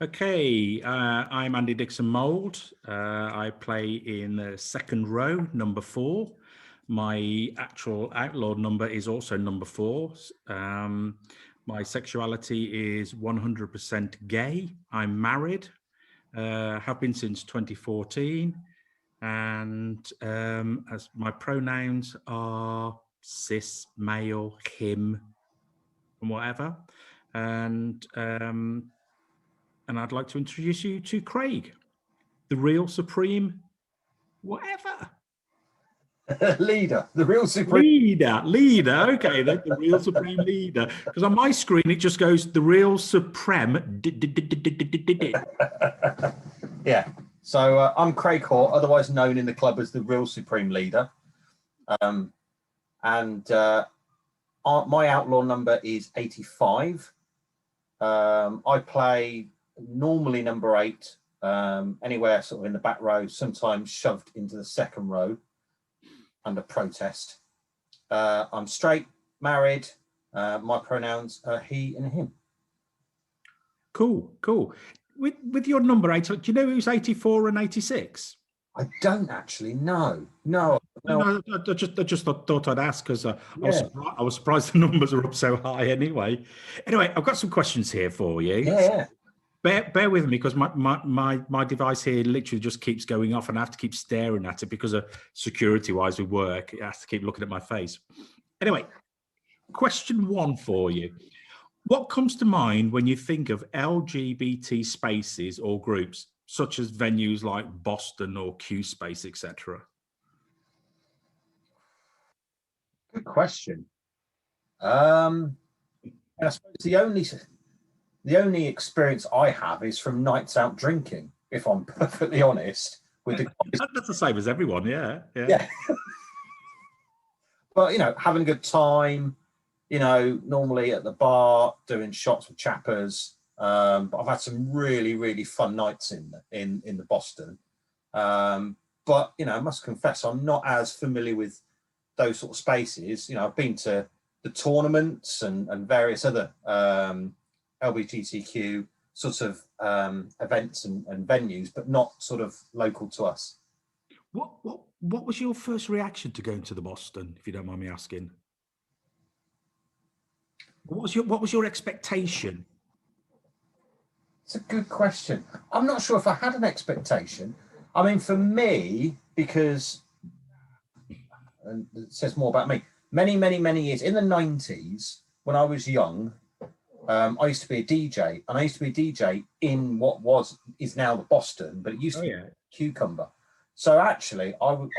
Okay, I'm Andy Dixon-Mould. I play in the second row, number 4. My actual outlaw number is also number 4. My sexuality is 100% gay. I'm married, have been since 2014. And as my pronouns are cis, male, him, and whatever. And I'd like to introduce you to Craig, the real supreme whatever. Leader, the real supreme leader. Okay, the real supreme leader. Because on my screen it just goes the real supreme. Yeah. So I'm Craig Hoare, otherwise known in the club as the real supreme leader. My outlaw number is 85. I play normally number 8, anywhere sort of in the back row, sometimes shoved into the second row under protest. I'm straight, married. My pronouns are he and him. Cool. With your number 8, do you know who's 84 and 86? I don't actually know. No. I just thought I'd ask because I was surprised the numbers are up so high anyway. Anyway, I've got some questions here for you. Yeah. Bear with me because my device here literally just keeps going off and I have to keep staring at it because of security-wise with work. It has to keep looking at my face. Anyway, question 1 for you. What comes to mind when you think of LGBT spaces or groups, such as venues like Boston or Q Space, etc.? Good question. And I suppose the only experience I have is from nights out drinking, if I'm perfectly honest. With the guys. That's the same as everyone, yeah. But having a good time. Normally at the bar doing shots with chappers. But I've had some really, really fun nights in the Boston. But I must confess I'm not as familiar with those sort of spaces. I've been to the tournaments and various other LGBTQ sort of events and venues, but not sort of local to us. What was your first reaction to going to the Boston, if you don't mind me asking? What was your expectation? It's a good question. I'm not sure if I had an expectation. I mean, for me, because and it says more about me. Many years in the 90s, when I was young, I used to be a DJ, and I used to be a DJ in what is now the Boston, but it used to be Cucumber. So actually, I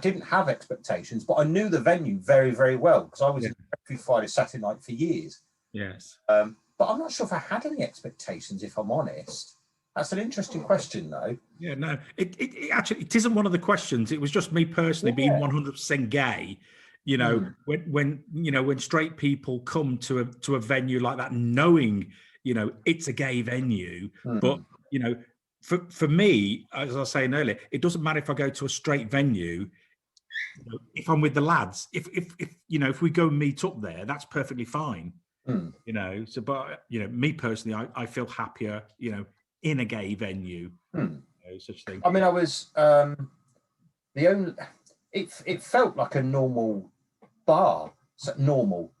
didn't have expectations, but I knew the venue very, very well because I was in every Friday, Saturday night for years. Yes. But I'm not sure if I had any expectations, if I'm honest. That's an interesting question, though. Yeah, no, it actually isn't one of the questions. It was just me personally being 100% gay. When straight people come to a venue like that, knowing it's a gay venue, but for me, as I was saying earlier, it doesn't matter if I go to a straight venue. If I'm with the lads, if we go meet up there, that's perfectly fine. Me personally, I feel happier, in a gay venue. Such thing. I mean, I was it felt like a normal bar. So normal,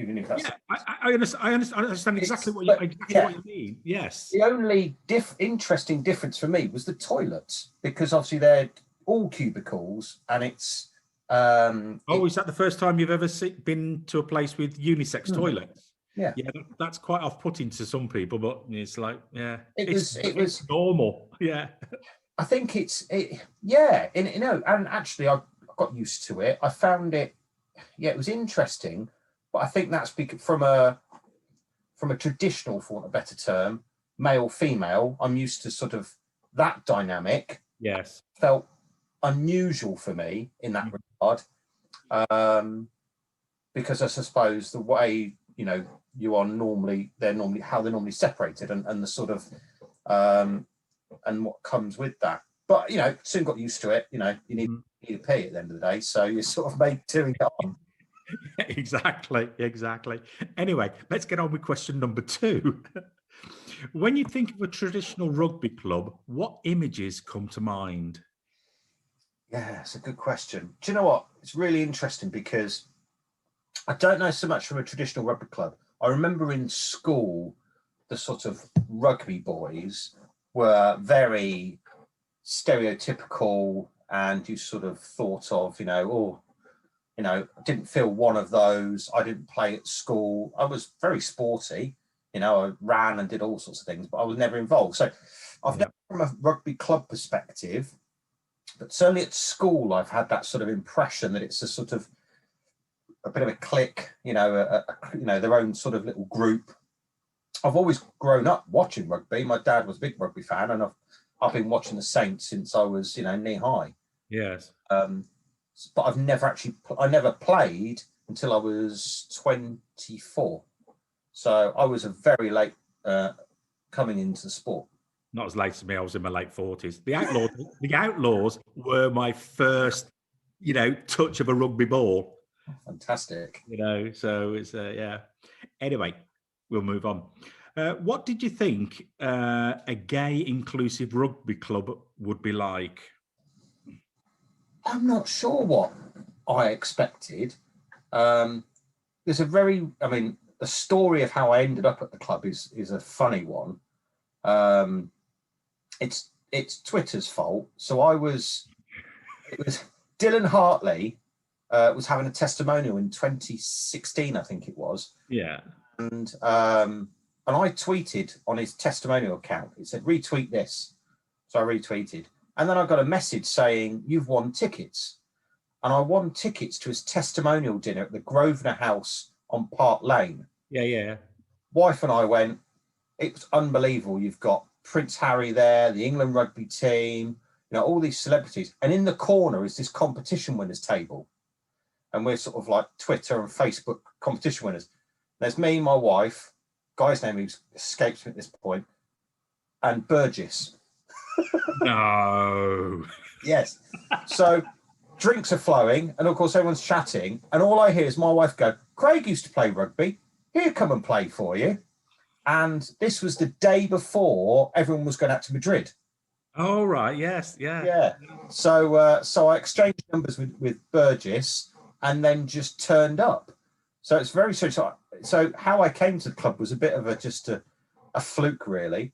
even if that's. Yeah, I understand exactly what you mean. Yes. The only interesting difference for me was the toilets, because obviously they're all cubicles, and it's. Is that the first time you've ever been to a place with unisex toilets? Yeah, that's quite off-putting to some people, but it's like, it was normal. Yeah, I think and actually I got used to it. I found it, it was interesting, but I think that's from a traditional, for want of a better term, male female. I'm used to sort of that dynamic. Yes, felt unusual for me in that regard, because I suppose the way you are they're normally separated, and the sort of and what comes with that. But soon got used to it. You need a pee at the end of the day, so you're sort of made to it on. Exactly. Anyway, let's get on with question number 2. When you think of a traditional rugby club, what images come to mind? Yeah, it's a good question. Do you know what? It's really interesting because I don't know so much from a traditional rugby club. I remember in school, the sort of rugby boys were very stereotypical, and you sort of thought of, I didn't feel one of those. I didn't play at school. I was very sporty, I ran and did all sorts of things, but I was never involved. So I've never, from a rugby club perspective, but certainly at school, I've had that sort of impression that it's a sort of a bit of a clique, their own sort of little group. I've always grown up watching rugby. My dad was a big rugby fan, and I've been watching the Saints since I was, knee high. Yes. But I never played until I was 24. So I was a very late coming into the sport. Not as late as me. I was in my late 40s. The Outlaws were my first, touch of a rugby ball. Fantastic. So it's yeah. Anyway, we'll move on. What did you think a gay inclusive rugby club would be like? I'm not sure what I expected. There's the story of how I ended up at the club is a funny one. It's Twitter's fault. So it was Dylan Hartley was having a testimonial in 2016, I think it was. Yeah. And I tweeted on his testimonial account. It said, retweet this. So I retweeted. And then I got a message saying, you've won tickets. And I won tickets to his testimonial dinner at the Grosvenor House on Park Lane. Yeah. Wife and I went. It was unbelievable. You've got Prince Harry there, the England rugby team, all these celebrities. And in the corner is this competition winners table. And we're sort of like Twitter and Facebook competition winners. There's me, my wife, guy's name escapes me at this point, and Burgess. No. Yes. So drinks are flowing, and of course everyone's chatting, and all I hear is my wife go, Craig used to play rugby. He'll come and play for you. And this was the day before everyone was going out to Madrid. Oh, right. Yes. Yeah. Yeah. So I exchanged numbers with Burgess and then just turned up. So it's very strange. So how I came to the club was a bit of a fluke, really.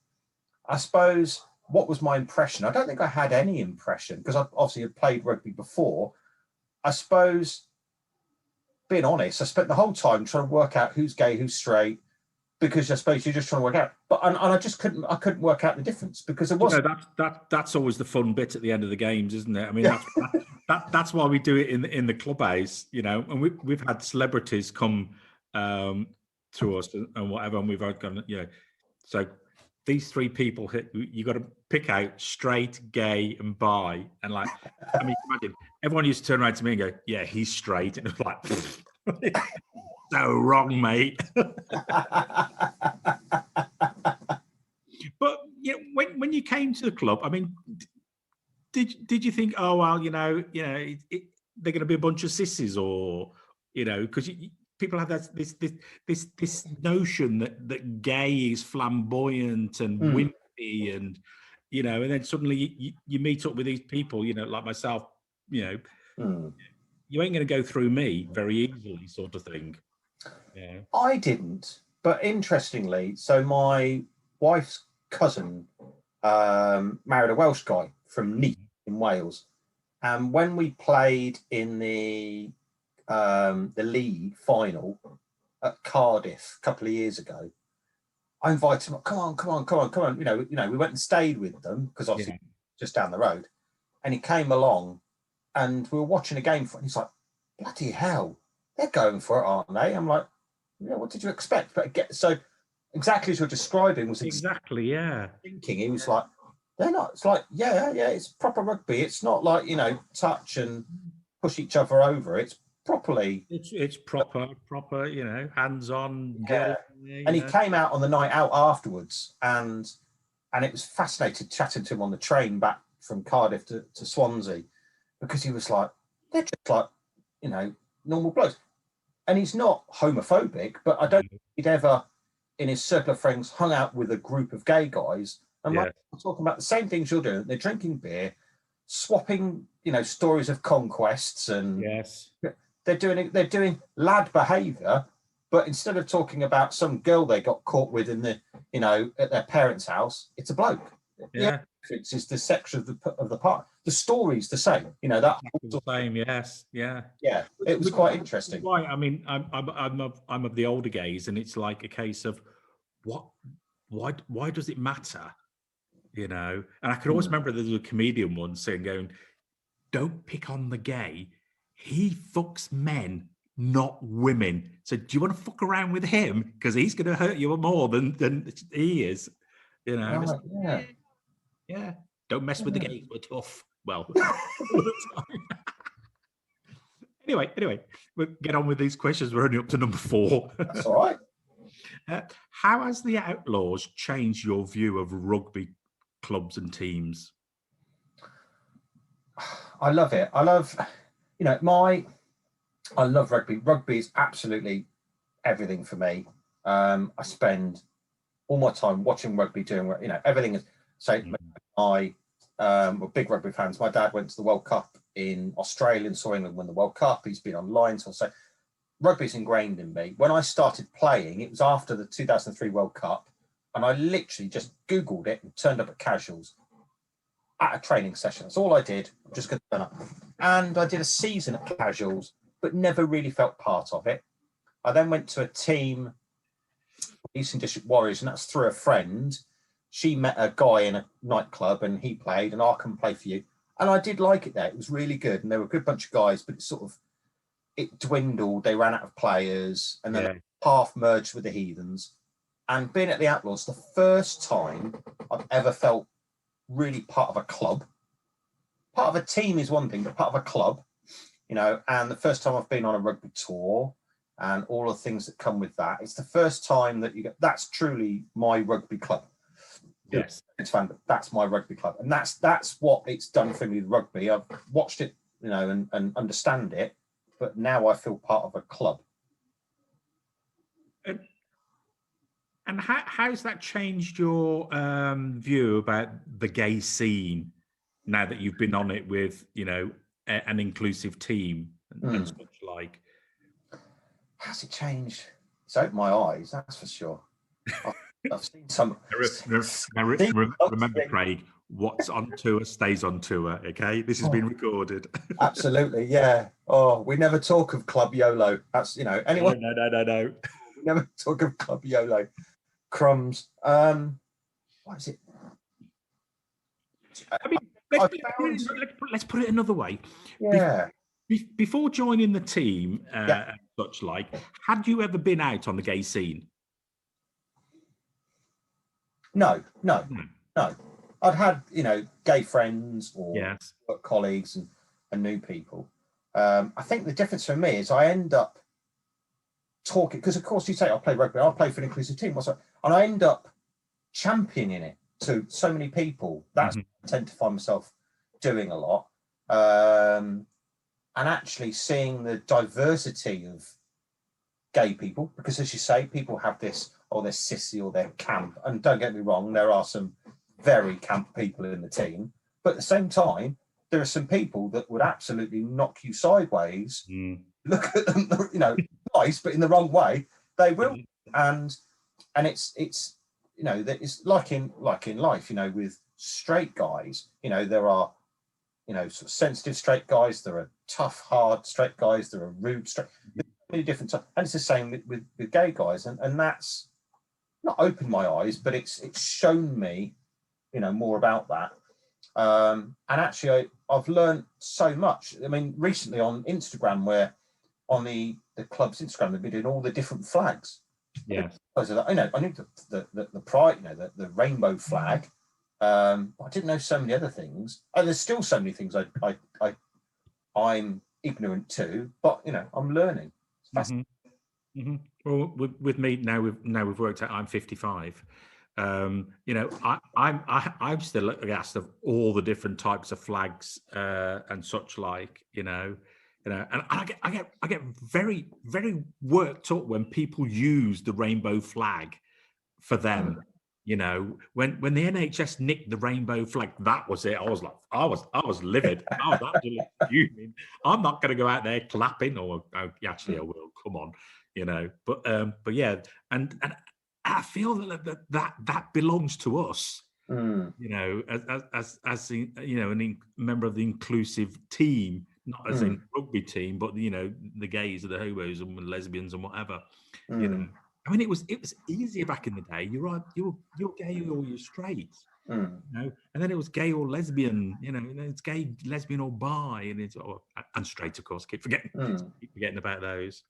I suppose, what was my impression? I don't think I had any impression because I obviously had played rugby before. I suppose, being honest, I spent the whole time trying to work out who's gay, who's straight, because I suppose you're just trying to work out. But and I just couldn't work out the difference because it wasn't. That's always the fun bit at the end of the games, isn't it? I mean, that's why we do it in the clubhouse, and we've had celebrities come to us and whatever, and we've gone, so these three people, you got to pick out straight, gay, and bi, and imagine everyone used to turn around to me and go, "Yeah, he's straight," and it was like, so wrong, mate. But when you came to the club, I mean, did you think, oh well, they're going to be a bunch of sissies, or because people have this notion that gay is flamboyant and wimpy, and and then suddenly you meet up with these people, like myself, you ain't going to go through me very easily, sort of thing. Yeah. I didn't, but interestingly, so my wife's cousin married a Welsh guy from Neath in Wales, and when we played in the league final at Cardiff a couple of years ago, I invited him. Come on. We went and stayed with them because obviously just down the road, and he came along, and we were watching a game and he's like, bloody hell, they're going for it, aren't they? I'm like, what did you expect? But so exactly as you're describing was exactly thinking. He was like, they're not. It's like, yeah, it's proper rugby. It's not like touch and push each other over. It's properly. It's proper. Hands on. Yeah. And he came out on the night out afterwards, and it was fascinating chatting to him on the train back from Cardiff to Swansea, because he was like, they're just like, normal blokes. And he's not homophobic, but I don't think he'd ever in his circle of friends hung out with a group of gay guys, and Yeah. like, talking about the same things you're doing. They're drinking beer, swapping, stories of conquests, and Yes. they're doing lad behaviour. But instead of talking about some girl they got caught with in the, at their parents' house, it's a bloke. Yeah. It's the section of the part. The story's the same. That The same. Yes. Yeah. Yeah, it was quite interesting. Why? I mean, I'm of the older gays, and it's like a case of why does it matter? And I can always remember there was a comedian once saying, going, "Don't pick on the gay. He fucks men, not women. So do you want to fuck around with him? Because he's going to hurt you more than he is." Right, yeah. Yeah. Don't mess with the gays. We're tough. Well, anyway, we'll get on with these questions. We're only up to number 4. That's all right. How has the Outlaws changed your view of rugby clubs and teams? I love it. I love, I love rugby. Rugby is absolutely everything for me. I spend all my time watching rugby, doing, everything is. So we're big rugby fans. My dad went to the World Cup in Australia and saw England win the World Cup. He's been online, so rugby's ingrained in me. When I started playing, it was after the 2003 World Cup, and I literally just Googled it and turned up at casuals at a training session. That's all I did. I'm just going to turn up. And I did a season at casuals, but never really felt part of it. I then went to a team, Eastern District Warriors, and that's through a friend. She met a guy in a nightclub and he played, and I can play for you. And I did like it there. It was really good. And they were a good bunch of guys, but it dwindled. They ran out of players, and then half merged with the Heathens. And being at the Outlaws, the first time I've ever felt really part of a club. Part of a team is one thing, but part of a club, and the first time I've been on a rugby tour and all the things that come with that. It's the first time that that's truly my rugby club. Yes. It's fun, but that's my rugby club. And that's what it's done for me with rugby. I've watched it, and understand it, but now I feel part of a club. And how's that changed your view about the gay scene now that you've been on it with, an inclusive team and such like? How's it changed? It's opened my eyes, that's for sure. I've seen some. Remember, Craig, what's on tour stays on tour, okay? This has been recorded. Absolutely, yeah. Oh, we never talk of Club YOLO. That's, anyone. No. We never talk of Club YOLO. Crumbs. What is it? I mean, let's put it another way. Yeah. Before joining the team, and such like, had you ever been out on the gay scene? No. I'd had, gay friends or work colleagues and new people. I think the difference for me is I end up talking, because of course you say I'll play rugby, I'll play for an inclusive team, and I end up championing it to so many people. That's what I tend to find myself doing a lot. And actually seeing the diversity of gay people, because as you say, people have this, they're sissy or they're camp. And don't get me wrong, there are some very camp people in the team. But at the same time, there are some people that would absolutely knock you sideways. Look at them, nice, but in the wrong way. They will. And it's it's like in life, with straight guys, there are, sort of sensitive straight guys, there are tough, hard straight guys, there are rude straight, many different types. And it's the same with gay guys. And that's not opened my eyes, but it's shown me, more about that. And actually I've learned so much. I mean, recently on Instagram, where on the club's Instagram, they've been doing all the different flags. Yeah. I knew the pride, the rainbow flag. I didn't know so many other things. And there's still so many things I'm ignorant to, but I'm learning. Well, with me now, we've worked out I'm 55. I'm still aghast of all the different types of flags and such like, and I get very, very worked up when people use the rainbow flag for them. You know, when the NHS nicked the rainbow flag, that was it. I was like, I was livid. I was absolutely fuming. I'm not going to go out there clapping, or actually I will. Come on, you know. But yeah, and I feel that belongs to us. You know, as the, you know, member of the inclusive team, not as in rugby team, but you know, the gays or the hobos and lesbians and whatever. You know. I mean, it was easier back in the day. You're gay or you're straight, you know, and then it was gay or lesbian. You know, it's gay, lesbian, or bi, and and straight, of course. Keep forgetting about those.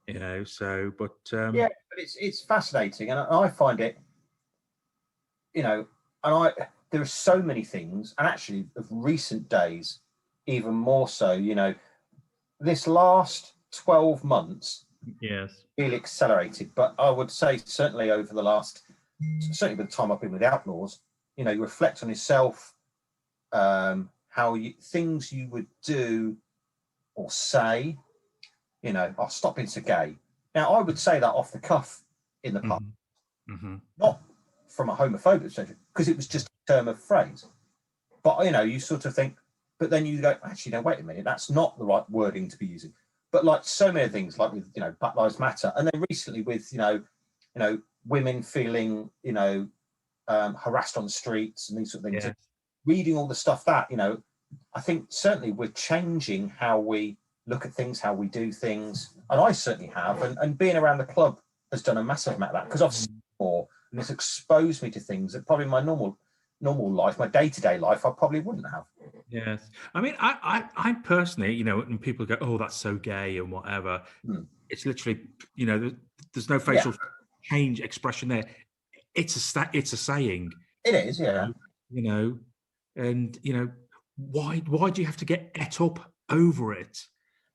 You know, so but yeah, but it's fascinating, and I find it, you know, and there are so many things, and actually of recent days, even more so. You know, this last 12 months. Yes. Really accelerated, but I would say certainly over the last, certainly by the time I've been with Outlaws, you know, you reflect on yourself, how things you would do or say, you know, I'll stop being so gay. Now, I would say that off the cuff in the past, not from a homophobic perspective, because it was just a term of phrase. But, you know, you sort of think, but then you go, actually, no, wait a minute, that's not the right wording to be using. But like so many things, like with, you know, Black Lives Matter, and then recently with, you know, women feeling, you know, harassed on the streets and these sort of things. Yeah. Reading all the stuff that, you know, I think certainly we're changing how we look at things, how we do things, and I certainly have. And being around the club has done a massive amount of that, because I've seen more, and it's exposed me to things that probably my normal life, my day-to-day life, I probably wouldn't have. Yes, I mean, I personally, you know, and people go, "Oh, that's so gay" and whatever. It's literally, you know, there's no facial change expression there. It's a saying. It is, yeah. You know, and you know, why do you have to get et up over it?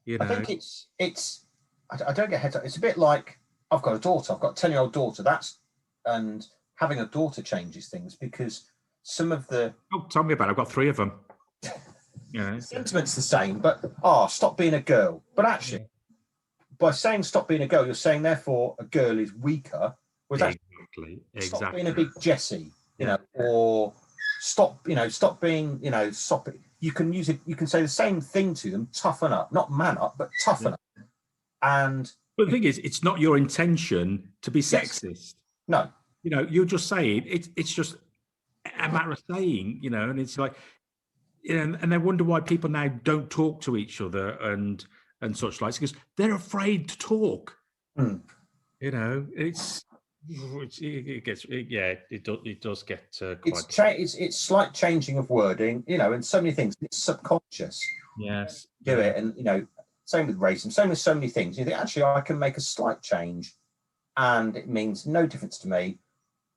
You know, I think it's. I don't get het up. It's a bit like I've got a daughter. I've got a 10-year-old daughter. And having a daughter changes things, because some of the. Oh, tell me about it. I've got 3 of them. Yeah, the sentiment's the same, but stop being a girl. But actually, by saying stop being a girl, you're saying therefore a girl is weaker. Exactly. Stop being a big Jessie, you know, or stop being, you know, stop it. You can use it. You can say the same thing to them. Toughen up, not man up, but toughen up. And but the thing is, it's not your intention to be sexist. No, you know, you're just saying it's just a matter of saying, you know, and it's like. You know, and they wonder why people now don't talk to each other and such like, because they're afraid to talk. You know, it does get quite. It's slight changing of wording, you know, and so many things. It's subconscious. Yes, do it, and you know, same with racism, same with so many things. You think actually I can make a slight change, and it means no difference to me.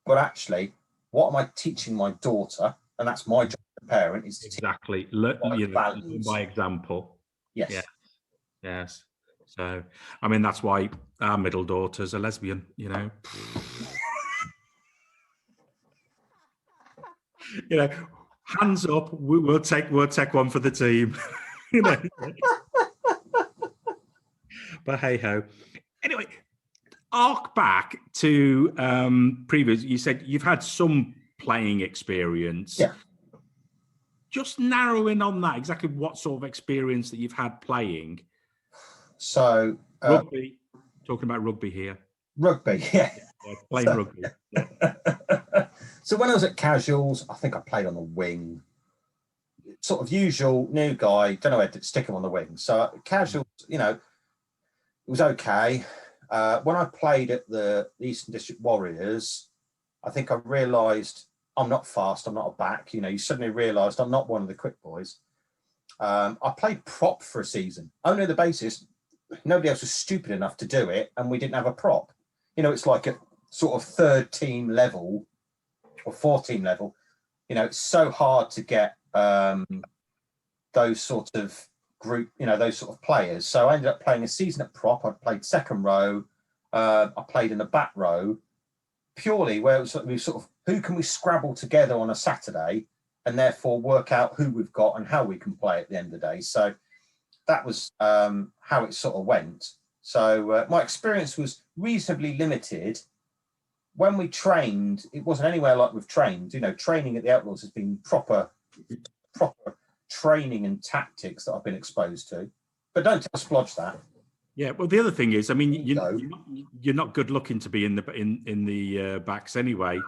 But actually, what am I teaching my daughter? And that's my job. Parent is exactly by example. Yes. So I mean, that's why our middle daughter's a lesbian, you know. You know, hands up, we'll take one for the team. You know. But hey ho. Anyway, arc back to previous. You said you've had some playing experience. Yeah. Just narrow in on that, exactly what sort of experience that you've had playing. So rugby, talking about rugby here. Rugby, yeah. Playing rugby. Yeah. So when I was at Casuals, I think I played on the wing. Sort of usual, new guy, don't know where to stick him on the wing. So Casuals, you know, it was okay. When I played at the Eastern District Warriors, I think I realised I'm not fast, I'm not a back. You know, you suddenly realised I'm not one of the quick boys. I played prop for a season, only on the basis nobody else was stupid enough to do it, and we didn't have a prop. You know, it's like a sort of 3rd team level or 4th team level. You know, it's so hard to get those sort of group, you know, those sort of players. So I ended up playing a season at prop. I played 2nd row. I played in the back row, purely where it was sort of who can we scrabble together on a Saturday and therefore work out who we've got and how we can play at the end of the day. So that was how it sort of went. So my experience was reasonably limited, when we trained, it wasn't anywhere like we've trained. You know, training at the Outlaws has been proper training and tactics that I've been exposed to. But don't tell Splodge that. Yeah, well, the other thing is, I mean, you're not good looking to be in the backs anyway.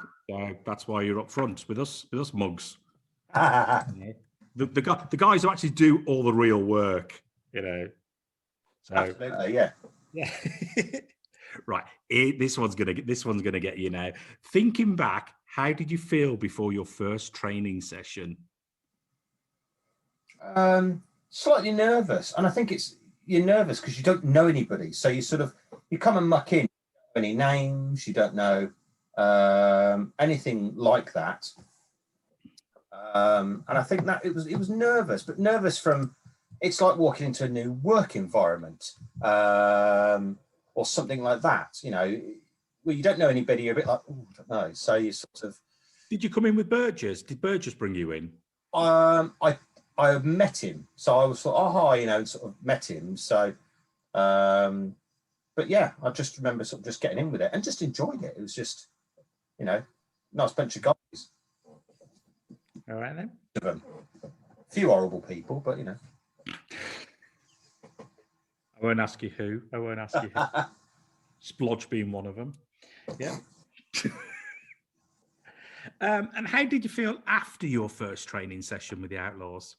That's why you're up front with us mugs. The guys who actually do all the real work, you know. So, absolutely, yeah. Right, this one's gonna get you now. Thinking back, how did you feel before your first training session? Slightly nervous, and I think you're nervous because you don't know anybody, so you come and muck in. You don't know any names, you don't know anything like that, and I think that it was nervous, but nervous from it's like walking into a new work environment or something like that, you know, where you don't know anybody. You're a bit like, oh, I don't know. So you sort of. Did you come in with Burgess? Did Burgess bring you in? I have met him, so I was like, oh hi, you know, and sort of met him. So, but yeah, I just remember sort of just getting in with it and just enjoyed it. It was just, you know, nice bunch of guys. All right then. A few horrible people, but you know. I won't ask you who. Splodge being one of them. Yeah. And how did you feel after your first training session with the Outlaws?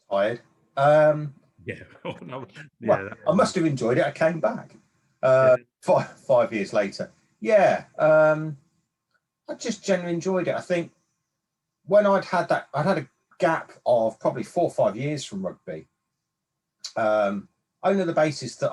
Tired. Yeah. Oh, no. Well, I must have enjoyed it. I came back 5 years later. Yeah. I just genuinely enjoyed it. I think when I'd had a gap of probably 4 or 5 years from rugby, only on the basis that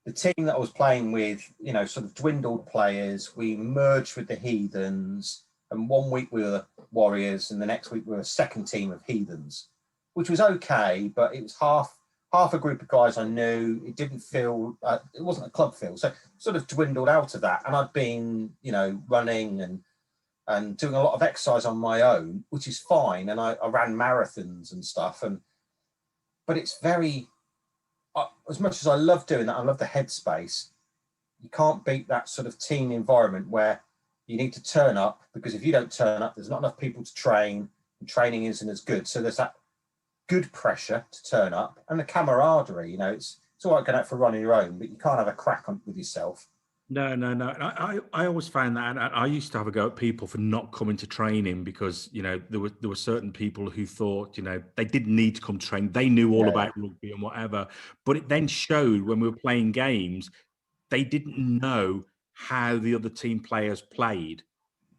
the team that I was playing with, you know, sort of dwindled players. We merged with the Heathens, and 1 week we were Warriors, and the next week we were a second team of Heathens, which was okay, but it was half a group of guys I knew. It didn't feel, it wasn't a club feel, so sort of dwindled out of that. And I'd been, you know, running and doing a lot of exercise on my own, which is fine. And I ran marathons and stuff, but it's very, as much as I love doing that, I love the headspace. You can't beat that sort of team environment where you need to turn up, because if you don't turn up, there's not enough people to train, and training isn't as good. So there's that good pressure to turn up, and the camaraderie. You know, it's all right going out for a run on your own, but you can't have a crack with yourself. No. I always found that, and I used to have a go at people for not coming to training because, you know, there were certain people who thought, you know, they didn't need to come to train. They knew all about rugby and whatever. But it then showed when we were playing games, they didn't know how the other team players played,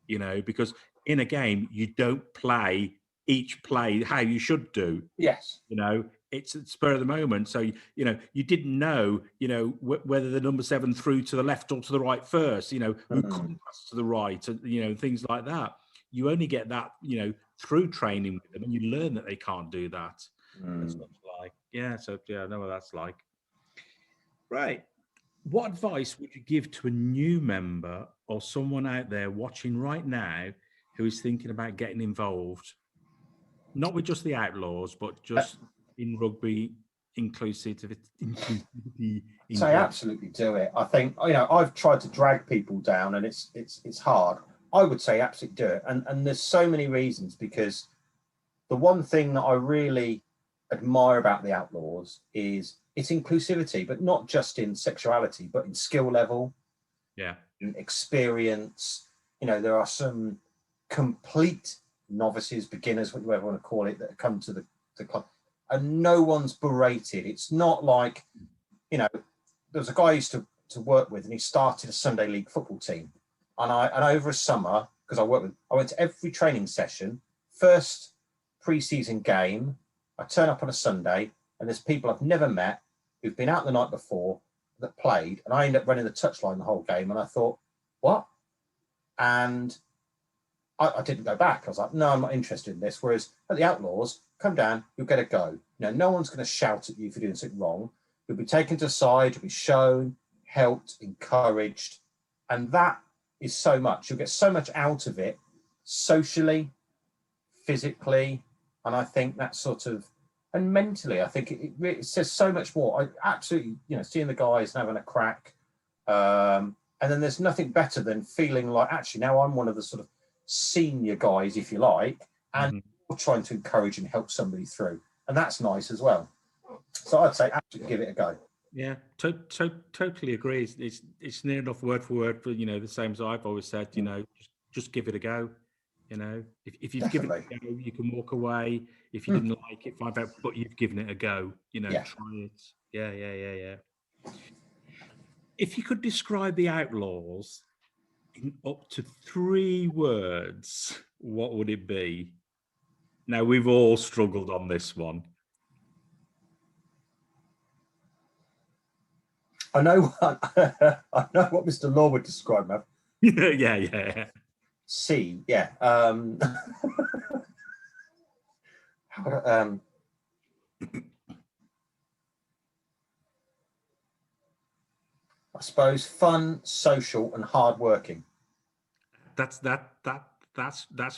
you know, because in a game, you don't play each play how you should do. Yes. You know, it's at spur of the moment. So, you know, you didn't know, you know, whether the number 7 threw to the left or to the right first, you know, who couldn't pass to the right, and, you know, things like that. You only get that, you know, through training with them, and you learn that they can't do that. That's what it's like. Yeah. So, yeah, I know what that's like. Right. What advice would you give to a new member or someone out there watching right now who is thinking about getting involved? Not with just the Outlaws, but just in rugby inclusivity. So I absolutely do it. I think, you know, I've tried to drag people down, and it's hard. I would say absolutely do it. And there's so many reasons, because the one thing that I really admire about the Outlaws is its inclusivity, but not just in sexuality, but in skill level, in experience. You know, there are some complete novices, beginners, whatever you want to call it, that come to the club, and no one's berated. It's not like, you know, there was a guy I used to work with, and he started a Sunday league football team, and over a summer, because I went to every training session. First pre-season game, I turn up on a Sunday, and there's people I've never met who've been out the night before that played, and I ended up running the touchline the whole game, and I thought, what? And I didn't go back. I was like, no, I'm not interested in this. Whereas at the Outlaws, come down, you'll get a go. You know, no one's going to shout at you for doing something wrong. You'll be taken to the side, you'll be shown, helped, encouraged. And that is so much. You'll get so much out of it, socially, physically. And I think that sort of, and mentally, I think it says so much more. I absolutely, you know, seeing the guys and having a crack, And then there's nothing better than feeling like, actually, now I'm one of the sort of senior guys, if you like, and trying to encourage and help somebody through. And that's nice as well. So I'd say absolutely give it a go. Yeah, totally agree. It's near enough word for word, but the same as I've always said. Just give it a go. If you've given it a go, you can walk away. If you didn't like it, find out, but you've given it a go. Try it. Yeah. If you could describe the Outlaws in up to 3 words, what would it be? Now, we've all struggled on this one. I know what Mr. Law would describe me. Yeah. C, yeah. I suppose fun, social, and hardworking. That's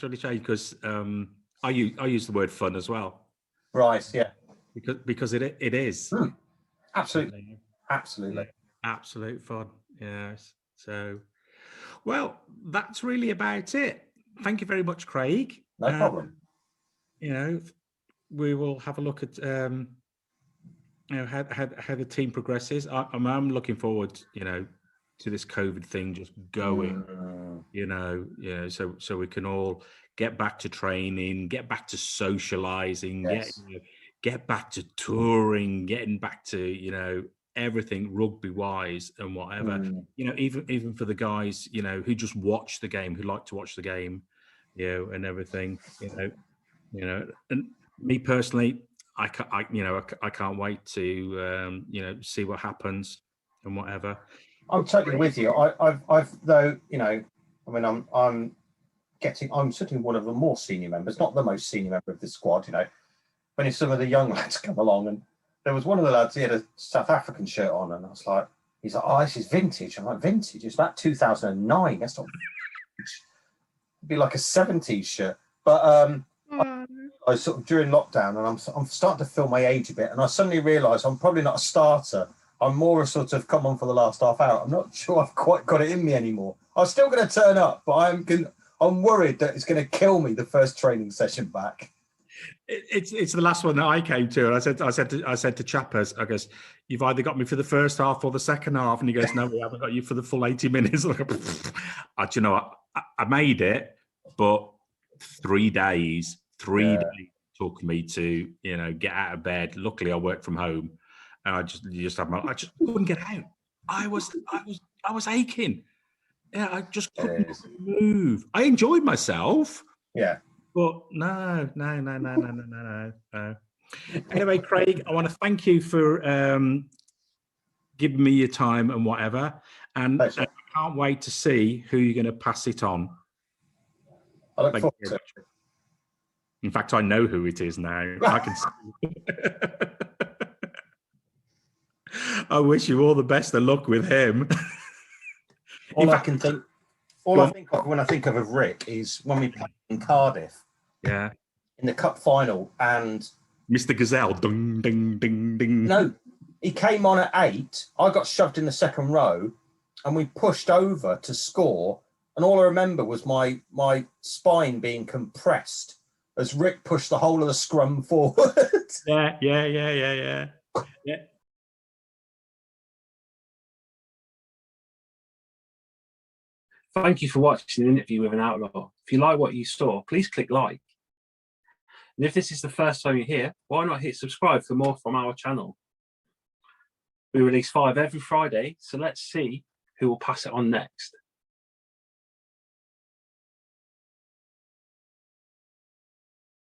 really changed because I use the word fun as well. Right. Yeah. Because it is. Absolutely. Absolute fun. Yes. So, well, that's really about it. Thank you very much, Craig. No problem. We will have a look at how the team progresses. I'm looking forward, to this COVID thing just going. So we can all get back to training, get back to socializing, get back to touring, getting back to everything rugby wise and whatever. Even for the guys who just watch the game, who like to watch the game, and everything. And me personally, I can't wait to see what happens and whatever. I'm totally with you. I've though, I'm certainly one of the more senior members, not the most senior member of the squad, when some of the young lads come along, and there was one of the lads, he had a South African shirt on, and I was like, he's like, oh, this is vintage. I'm like, vintage? It's about 2009. That's not vintage. It'd be like a 70s shirt. But I sort of during lockdown, and I'm starting to feel my age a bit, and I suddenly realised I'm probably not a starter. I'm more a sort of come on for the last half hour. I'm not sure I've quite got it in me anymore. I'm still going to turn up, but I'm worried that it's going to kill me the first training session back. It's the last one that I came to, and I said to Chappers, I guess, you've either got me for the first half or the second half, and he goes, no, we haven't got you for the full 80 minutes. I made it, but 3 days took me to get out of bed. Luckily, I worked from home, and I just couldn't get out. I was aching. Yeah, I just couldn't move. I enjoyed myself. Yeah. But no. Anyway, Craig, I want to thank you for giving me your time and whatever. And I can't wait to see who you're going to pass it on. I look forward to it. In fact, I know who it is now. I can see. I wish you all the best of luck with him. I think of when I think of Rick is when we played in Cardiff. Yeah. In the cup final, and Mr. Gazelle, ding, ding, ding, ding. No, he came on at 8. I got shoved in the second row, and we pushed over to score. And all I remember was my spine being compressed as Rick pushed the whole of the scrum forward. Yeah. Thank you for watching the interview with an outlaw. If you like what you saw, please click like. And if this is the first time you're here, why not hit subscribe for more from our channel? We release 5 every Friday, so let's see who will pass it on next.